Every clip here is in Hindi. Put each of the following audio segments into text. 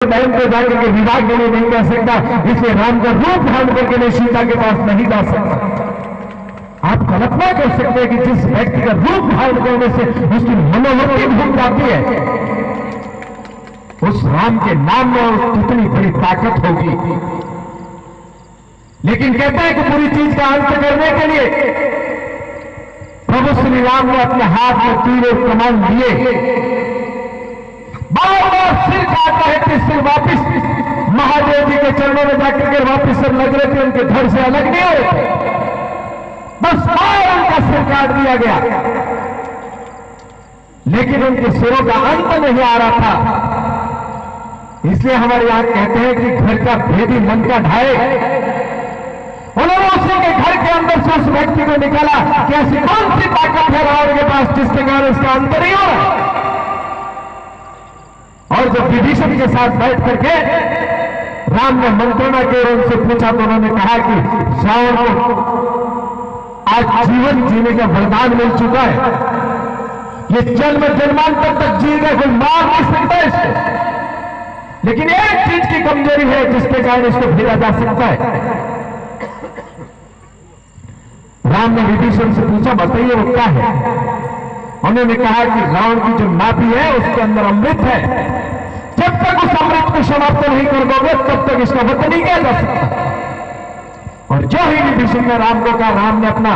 अपने बहन को जाकर के विवाह के लिए नहीं कह सकता, इसलिए राम का रूप धारण करके मैं सीता के पास नहीं जा सकता। आप कल्पना कर सकते हैं कि जिस व्यक्ति का रूप धारण करने से उसकी मनोवृत्ति भूल जाती है, उस राम के नाम में कितनी बड़ी ताकत होगी। लेकिन कहते हैं कि पूरी चीज का अंत करने के लिए प्रभु श्री राम ने अपने हाथ में तीर और कमान लिए, बार बार सिर काटता है कि सिर वापिस महादेव जी के चरणों में जाकर के वापिस सब लग रहे थे, उनके घर से अलग नहीं हो रहे थे, बस बार उनका सिर काट दिया गया, लेकिन उनके सिरों का अंत नहीं आ रहा था। इसलिए हमारे यहां कहते हैं कि घर का भेदी मन का ढाए। उन्होंने उसी के घर के अंदर से उस व्यक्ति को निकाला कि ऐसी कौन सी ताकत है रावण के पास जिसके कारण उसका अंत नहीं हो रहा। और जब विभीषण के साथ बैठ करके राम ने मंत्रणा की और उनसे पूछा तो उन्होंने कहा कि रावण को आज जीवन जीने का वरदान मिल चुका है, ये जन्म जन्मांतर तक जीएगा, कोई मार नहीं सकता इसको, लेकिन एक चीज की कमजोरी है जिसके कारण इसको भेजा जा सकता है। राम ने विभीषण से पूछा बताइए वो क्या है। उन्होंने कहा कि रावण की जो नाभि है उसके अंदर अमृत है, जब तक उस अमृत को समाप्त नहीं कर दोगे तब तक इसका वध नहीं किया जा सकता। और जो ही विभीषण ने राम को कहा, राम ने अपना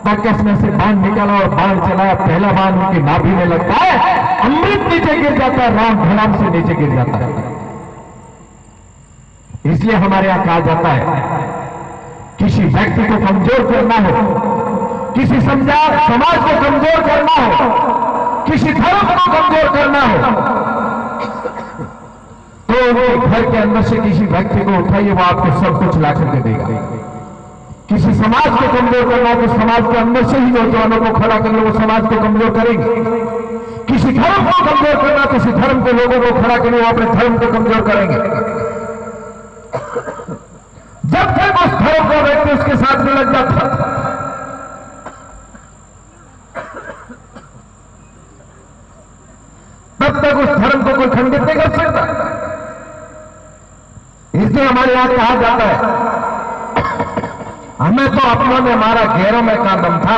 तर्कस में से बाण निकाला और बाण चलाया, पहला बाण उनकी नाभि में लगता है, अमृत नीचे गिर जाता है, राम धड़ाम से नीचे गिर जाता है। इसलिए हमारे यहां कहा जाता है किसी व्यक्ति को कमजोर करना हो, किसी समाज को कमजोर करना हो, किसी धर्म को कमजोर करना हो, तो उनके घर के अंदर से किसी व्यक्ति को उठाइए, वो आपको सब कुछ ला करके देगा। किसी समाज को कमजोर करना है तो समाज के अंदर से ही नौजवानों को खड़ा कर लो, वो समाज को कमजोर करेंगे। किसी धर्म को कमजोर करना तो किसी धर्म के लोगों को खड़ा कर लो, वो अपने धर्म को कमजोर करेंगे। जब तक उस धर्म का व्यक्ति उसके साथ में लग जाता, तब तक उस धर्म को कोई खंडित नहीं कर सकता। इसलिए हमारे यहां कहा जाता है हमें तो अपनों ने मारा गैरों में का दम था,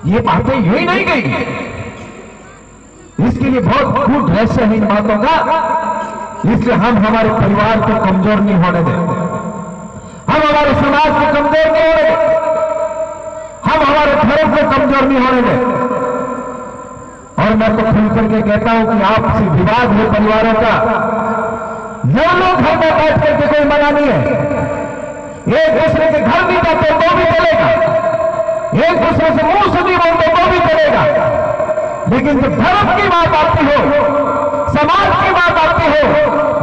ये बातें यही नहीं गई। इसके लिए बहुत खूब रहस्य है इन बातों का। इसलिए हम हमारे परिवार को कमजोर नहीं होने दें, हम हमारे समाज को कमजोर नहीं होने दें, हम हमारे धर्म को कमजोर नहीं होने दें। और मैं तो खुल करके कहता हूं कि आपसी विवाद है परिवारों का, लोग घर में बैठ करके कोई मना नहीं है, एक दूसरे के घर नहीं जाते तो भी चलेगा, एक दूसरे से मुंह से नहीं बोलते तो भी चलेगा, लेकिन जब धर्म की बात आती हो, समाज की बात आती हो,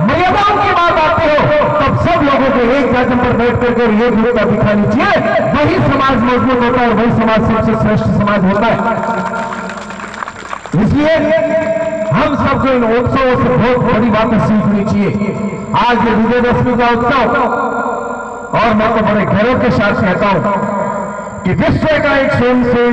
मर्यादाओं की बात आती हो, तब सब लोगों को एक जगह पर बैठ करके ये एकता दिखानी चाहिए। वही समाज मजबूत होता है और वही समाज सबसे श्रेष्ठ समाज होता है। इसलिए हम सबको इन उत्सवों से बहुत बड़ी बातें सीखनी चाहिए। आज ये विजयदशमी का उत्सव, और मैं तो बड़े गर्व के साथ कहता हूं कि विश्व का एक स्वयंसेवी